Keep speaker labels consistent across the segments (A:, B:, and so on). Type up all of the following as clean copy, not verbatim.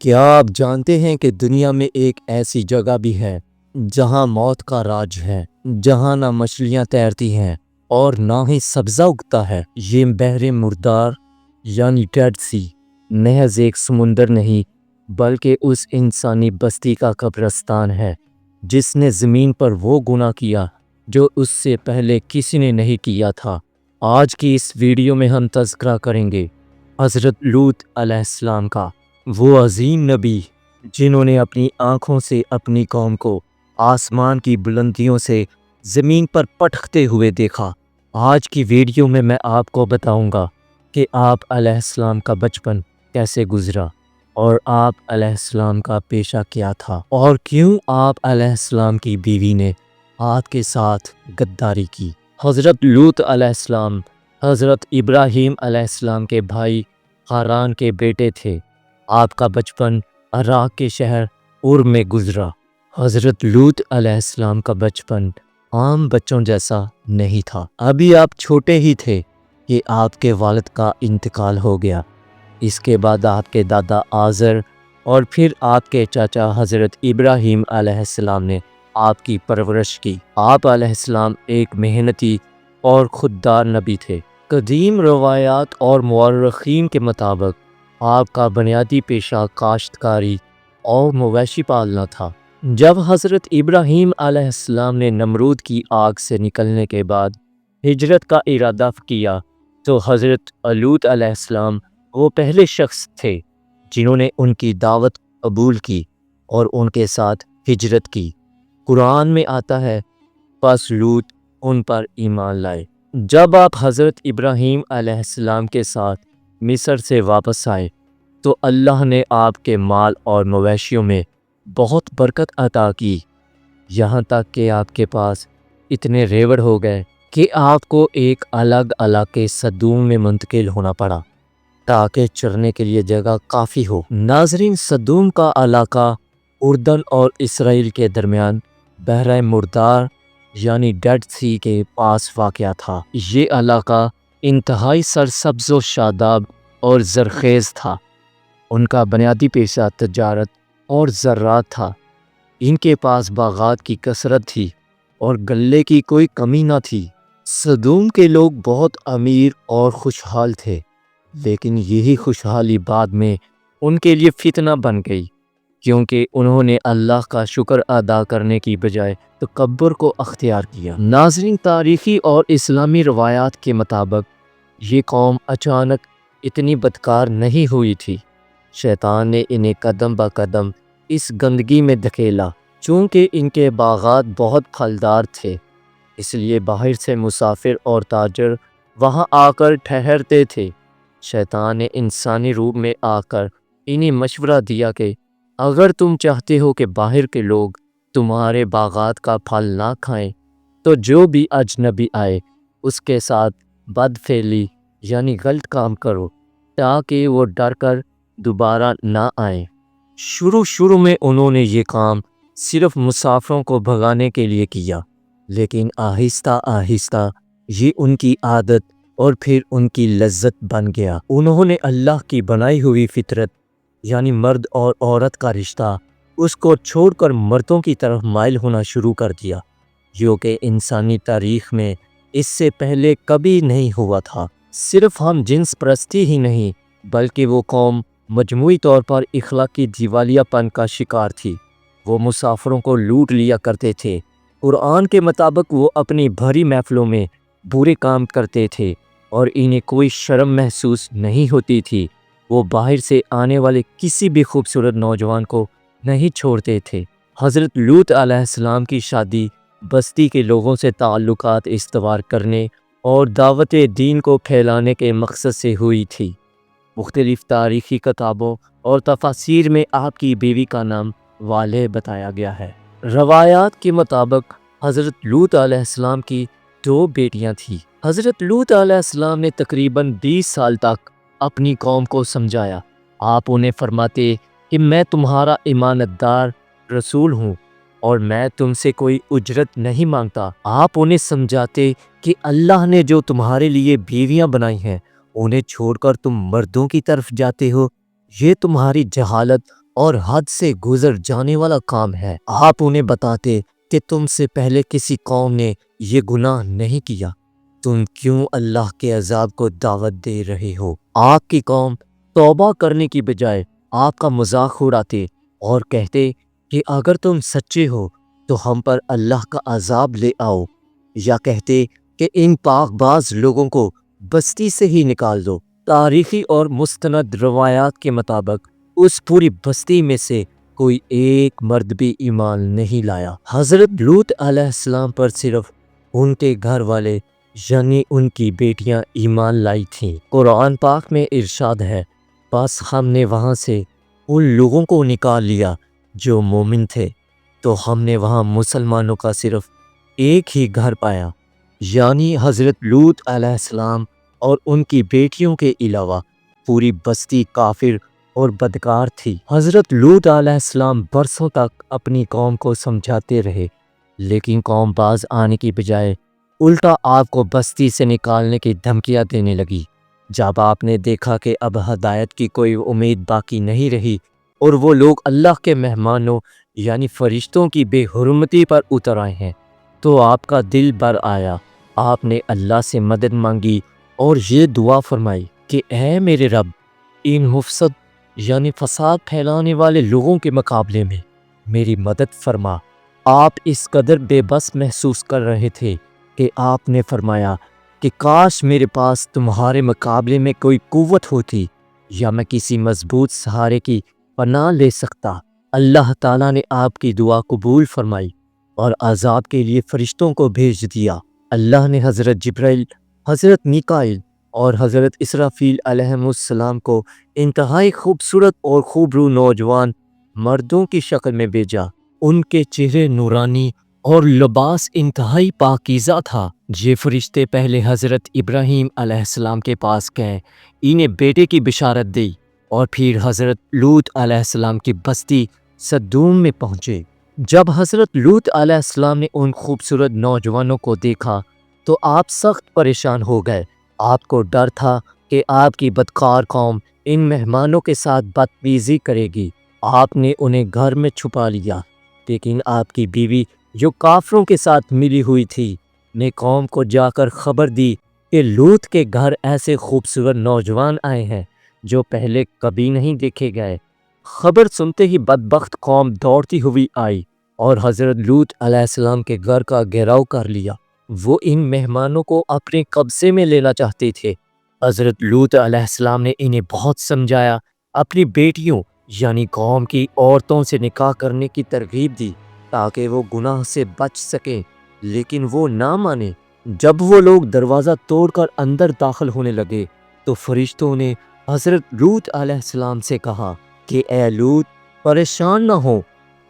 A: کیا آپ جانتے ہیں کہ دنیا میں ایک ایسی جگہ بھی ہے جہاں موت کا راج ہے، جہاں نہ مچھلیاں تیرتی ہیں اور نہ ہی سبزہ اگتا ہے؟ یہ بحر مردار یعنی ڈیڈ سی محض ایک سمندر نہیں بلکہ اس انسانی بستی کا قبرستان ہے جس نے زمین پر وہ گناہ کیا جو اس سے پہلے کسی نے نہیں کیا تھا۔ آج کی اس ویڈیو میں ہم تذکرہ کریں گے حضرت لوط علیہ السلام کا، وہ عظیم نبی جنہوں نے اپنی آنکھوں سے اپنی قوم کو آسمان کی بلندیوں سے زمین پر پٹکتے ہوئے دیکھا۔ آج کی ویڈیو میں آپ کو بتاؤں گا کہ آپ علیہ السلام کا بچپن کیسے گزرا اور آپ علیہ السلام کا پیشہ کیا تھا اور کیوں آپ علیہ السلام کی بیوی نے آپ کے ساتھ غداری کی۔ حضرت لوط علیہ السلام حضرت ابراہیم علیہ السلام کے بھائی ہاران کے بیٹے تھے۔ آپ کا بچپن عراق کے شہر اور میں گزرا۔ حضرت لوط علیہ السلام کا بچپن عام بچوں جیسا نہیں تھا۔ ابھی آپ چھوٹے ہی تھے کہ آپ کے والد کا انتقال ہو گیا۔ اس کے بعد آپ کے دادا آزر اور پھر آپ کے چاچا حضرت ابراہیم علیہ السلام نے آپ کی پرورش کی۔ آپ علیہ السلام ایک محنتی اور خوددار نبی تھے۔ قدیم روایات اور مورخین کے مطابق آپ کا بنیادی پیشہ کاشتکاری اور مویشی پالنا تھا۔ جب حضرت ابراہیم علیہ السلام نے نمرود کی آگ سے نکلنے کے بعد ہجرت کا ارادہ کیا تو حضرت لوط علیہ السلام وہ پہلے شخص تھے جنہوں نے ان کی دعوت قبول کی اور ان کے ساتھ ہجرت کی۔ قرآن میں آتا ہے پس لوط ان پر ایمان لائے۔ جب آپ حضرت ابراہیم علیہ السلام کے ساتھ مصر سے واپس آئے تو اللہ نے آپ کے مال اور مویشیوں میں بہت برکت عطا کی، یہاں تک کہ آپ کے پاس اتنے ریوڑ ہو گئے کہ آپ کو ایک الگ علاقے صدوم میں منتقل ہونا پڑا تاکہ چرنے کے لیے جگہ کافی ہو۔ ناظرین، صدوم کا علاقہ اردن اور اسرائیل کے درمیان بحر مردار یعنی ڈیڈ سی کے پاس واقع تھا۔ یہ علاقہ انتہائی سرسبز و شاداب اور زرخیز تھا۔ ان کا بنیادی پیشہ تجارت اور زراعت تھا۔ ان کے پاس باغات کی کثرت تھی اور غلے کی کوئی کمی نہ تھی۔ صدوم کے لوگ بہت امیر اور خوشحال تھے، لیکن یہی خوشحالی بعد میں ان کے لیے فتنہ بن گئی کیونکہ انہوں نے اللہ کا شکر ادا کرنے کی بجائے تکبر کو اختیار کیا۔ ناظرین، تاریخی اور اسلامی روایات کے مطابق یہ قوم اچانک اتنی بدکار نہیں ہوئی تھی۔ شیطان نے انہیں قدم با قدم اس گندگی میں دھکیلا۔ چونکہ ان کے باغات بہت پھلدار تھے، اس لیے باہر سے مسافر اور تاجر وہاں آ کر ٹھہرتے تھے۔ شیطان نے انسانی روپ میں آ کر انہیں مشورہ دیا کہ اگر تم چاہتے ہو کہ باہر کے لوگ تمہارے باغات کا پھل نہ کھائیں تو جو بھی اجنبی آئے اس کے ساتھ بدفعلی یعنی غلط کام کرو تاکہ وہ ڈر کر دوبارہ نہ آئیں۔ شروع میں انہوں نے یہ کام صرف مسافروں کو بھگانے کے لیے کیا، لیکن آہستہ آہستہ یہ ان کی عادت اور پھر ان کی لذت بن گیا۔ انہوں نے اللہ کی بنائی ہوئی فطرت یعنی مرد اور عورت کا رشتہ اس کو چھوڑ کر مردوں کی طرف مائل ہونا شروع کر دیا، جو کہ انسانی تاریخ میں اس سے پہلے کبھی نہیں ہوا تھا۔ صرف ہم جنس پرستی ہی نہیں بلکہ وہ قوم مجموعی طور پر اخلاقی دیوالیہ پن کا شکار تھی۔ وہ مسافروں کو لوٹ لیا کرتے تھے۔ قرآن کے مطابق وہ اپنی بھری محفلوں میں برے کام کرتے تھے اور انہیں کوئی شرم محسوس نہیں ہوتی تھی۔ وہ باہر سے آنے والے کسی بھی خوبصورت نوجوان کو نہیں چھوڑتے تھے۔ حضرت لوط علیہ السلام کی شادی بستی کے لوگوں سے تعلقات استوار کرنے اور دعوت دین کو پھیلانے کے مقصد سے ہوئی تھی۔ مختلف تاریخی کتابوں اور تفاسیر میں آپ کی بیوی کا نام والہ بتایا گیا ہے۔ روایات کے مطابق حضرت لوط علیہ السلام کی 2 بیٹیاں تھیں۔ حضرت لوط علیہ السلام نے تقریباً 20 سال تک اپنی قوم کو سمجھایا۔ آپ انہیں فرماتے کہ میں تمہارا امانت دار رسول ہوں اور میں تم سے کوئی اجرت نہیں مانگتا۔ آپ انہیں سمجھاتے کہ اللہ نے جو تمہارے لیے بیویاں بنائی ہیں انہیں چھوڑ کر تم مردوں کی طرف جاتے ہو، یہ تمہاری جہالت اور حد سے گزر جانے والا کام ہے۔ آپ انہیں بتاتے کہ تم سے پہلے کسی قوم نے یہ گناہ نہیں کیا، تم کیوں اللہ کے عذاب کو دعوت دے رہے ہو؟ آپ کی قوم توبہ کرنے کی بجائے آپ کا مذاق اڑاتے اور کہتے کہ اگر تم سچے ہو تو ہم پر اللہ کا عذاب لے آؤ، یا کہتے کہ ان پاک باز لوگوں کو بستی سے ہی نکال دو۔ تاریخی اور مستند روایات کے مطابق اس پوری بستی میں سے کوئی ایک مرد بھی ایمان نہیں لایا۔ حضرت لوط علیہ السلام پر صرف ان کے گھر والے یعنی ان کی بیٹیاں ایمان لائی تھیں۔ قرآن پاک میں ارشاد ہے، بس ہم نے وہاں سے ان لوگوں کو نکال لیا جو مومن تھے، تو ہم نے وہاں مسلمانوں کا صرف ایک ہی گھر پایا، یعنی حضرت لوط علیہ السلام اور ان کی بیٹیوں کے علاوہ پوری بستی کافر اور بدکار تھی۔ حضرت لوط علیہ السلام برسوں تک اپنی قوم کو سمجھاتے رہے، لیکن قوم باز آنے کی بجائے الٹا آپ کو بستی سے نکالنے کی دھمکیاں دینے لگی۔ جب آپ نے دیکھا کہ اب ہدایت کی کوئی امید باقی نہیں رہی اور وہ لوگ اللہ کے مہمانوں یعنی فرشتوں کی بے حرمتی پر اتر آئے ہیں، تو آپ کا دل بھر آیا۔ آپ نے اللہ سے مدد مانگی اور یہ دعا فرمائی کہ اے میرے رب، ان مفسد یعنی فساد پھیلانے والے لوگوں کے مقابلے میں میری مدد فرما۔ آپ اس قدر بے بس محسوس کر رہے تھے کہ آپ نے فرمایا کہ کاش میرے پاس تمہارے مقابلے میں کوئی قوت ہوتی یا میں کسی مضبوط سہارے کی پناہ لے سکتا۔ اللہ تعالیٰ نے آپ کی دعا قبول فرمائی اور عذاب کے لیے فرشتوں کو بھیج دیا۔ اللہ نے حضرت جبرائیل، حضرت میکائیل اور حضرت اسرافیل علیہ السلام کو انتہائی خوبصورت اور خوبرو نوجوان مردوں کی شکل میں بھیجا۔ ان کے چہرے نورانی اور لباس انتہائی پاکیزہ تھا۔ یہ فرشتے پہلے حضرت ابراہیم علیہ السلام کے پاس گئے، انہیں بیٹے کی بشارت دی، اور پھر حضرت لوط علیہ السلام کی بستی سدوم میں پہنچے۔ جب حضرت لوط علیہ السلام نے ان خوبصورت نوجوانوں کو دیکھا تو آپ سخت پریشان ہو گئے۔ آپ کو ڈر تھا کہ آپ کی بدکار قوم ان مہمانوں کے ساتھ بدتمیزی کرے گی۔ آپ نے انہیں گھر میں چھپا لیا، لیکن آپ کی بیوی جو کافروں کے ساتھ ملی ہوئی تھی نے قوم کو جا کر خبر دی کہ لوط کے گھر ایسے خوبصورت نوجوان آئے ہیں جو پہلے کبھی نہیں دیکھے گئے۔ خبر سنتے ہی بدبخت قوم دوڑتی ہوئی آئی اور حضرت لوط علیہ السلام کے گھر کا گھیراؤ کر لیا۔ وہ ان مہمانوں کو اپنے قبضے میں لینا چاہتے تھے۔ حضرت لوط علیہ السلام نے انہیں بہت سمجھایا، اپنی بیٹیوں یعنی قوم کی عورتوں سے نکاح کرنے کی ترغیب دی تاکہ وہ گناہ سے بچ سکیں، لیکن وہ نہ مانے۔ جب وہ لوگ دروازہ توڑ کر اندر داخل ہونے لگے تو فرشتوں نے حضرت لوط علیہ السلام سے کہا کہ اے لوط، پریشان نہ ہو،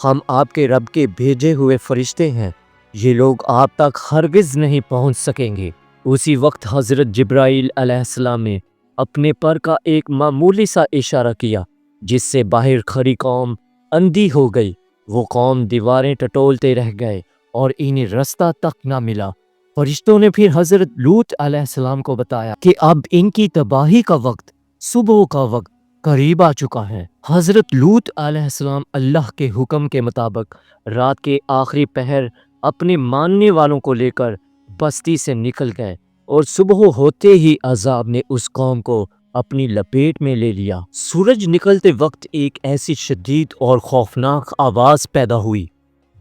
A: ہم آپ کے رب کے بھیجے ہوئے فرشتے ہیں، یہ لوگ آپ تک ہرگز نہیں پہنچ سکیں گے۔ اسی وقت حضرت جبرائیل علیہ السلام نے اپنے پر کا ایک معمولی سا اشارہ کیا، جس سے باہر کھڑی قوم اندھی ہو گئی۔ وہ قوم دیواریں ٹٹولتے رہ گئے اور انہیں رستہ تک نہ ملا۔ فرشتوں نے پھر حضرت لوط علیہ السلام کو بتایا کہ اب ان کی تباہی کا وقت، صبح کا وقت قریب آ چکا ہے۔ حضرت لوط علیہ السلام اللہ کے حکم کے مطابق رات کے آخری پہر اپنے ماننے والوں کو لے کر بستی سے نکل گئے، اور صبح ہوتے ہی عذاب نے اس قوم کو اپنی لپیٹ میں لے لیا۔ سورج نکلتے وقت ایک ایسی شدید اور خوفناک آواز پیدا ہوئی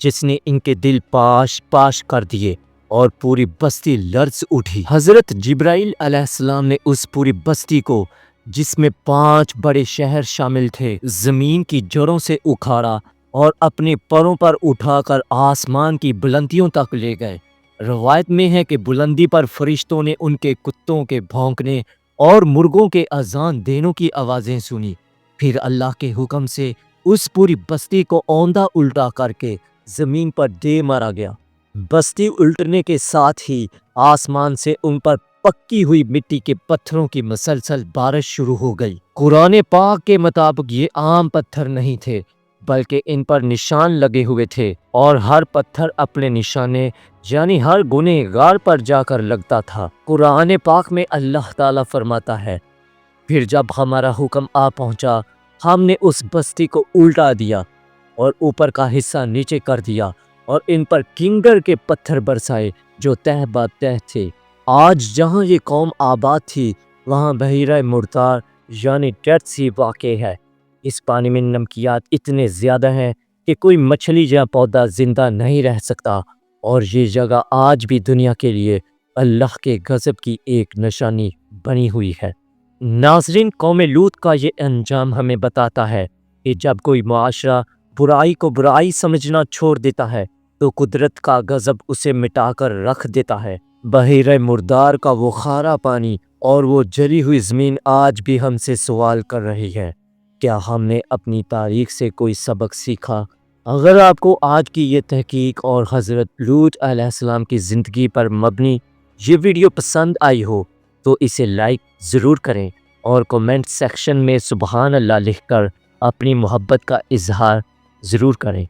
A: جس نے ان کے دل پاش پاش کر دیے اور پوری بستی لرز اٹھی۔ حضرت جبرائیل علیہ السلام نے اس پوری بستی کو، جس میں 5 بڑے شہر شامل تھے، زمین کی جڑوں سے اکھاڑا اور اپنے پروں پر اٹھا کر آسمان کی بلندیوں تک لے گئے۔ روایت میں ہے کہ بلندی پر فرشتوں نے ان کے کتوں کے بھونکنے اور مرغوں کے اذان دینے کی آوازیں سنی۔ پھر اللہ کے حکم سے اس پوری بستی کو اوندا الٹا کر کے زمین پر دے مارا گیا۔ بستی الٹنے کے ساتھ ہی آسمان سے ان پر پکی ہوئی مٹی کے پتھروں کی مسلسل بارش شروع ہو گئی۔ قرآن پاک کے مطابق یہ عام پتھر نہیں تھے، بلکہ ان پر نشان لگے ہوئے تھے، اور ہر پتھر اپنے نشانے یعنی ہر گنہگار پر جا کر لگتا تھا۔ قرآن پاک میں اللہ تعالیٰ فرماتا ہے، پھر جب ہمارا حکم آ پہنچا ہم نے اس بستی کو الٹا دیا اور اوپر کا حصہ نیچے کر دیا اور ان پر کنگر کے پتھر برسائے جو تہ با تہ تھے۔ آج جہاں یہ قوم آباد تھی وہاں بحیرہ مردار یعنی ڈیڈ سی واقع ہے۔ اس پانی میں نمکیات اتنے زیادہ ہیں کہ کوئی مچھلی یا پودا زندہ نہیں رہ سکتا، اور یہ جگہ آج بھی دنیا کے لیے اللہ کے غضب کی ایک نشانی بنی ہوئی ہے۔ ناظرین، قوم لوط کا یہ انجام ہمیں بتاتا ہے کہ جب کوئی معاشرہ برائی کو برائی سمجھنا چھوڑ دیتا ہے تو قدرت کا غضب اسے مٹا کر رکھ دیتا ہے۔ بحیرہ مردار کا وہ کھارا پانی اور وہ جلی ہوئی زمین آج بھی ہم سے سوال کر رہی ہے، کیا ہم نے اپنی تاریخ سے کوئی سبق سیکھا؟ اگر آپ کو آج کی یہ تحقیق اور حضرت لوط علیہ السلام کی زندگی پر مبنی یہ ویڈیو پسند آئی ہو تو اسے لائک ضرور کریں اور کومنٹ سیکشن میں سبحان اللہ لکھ کر اپنی محبت کا اظہار ضرور کریں۔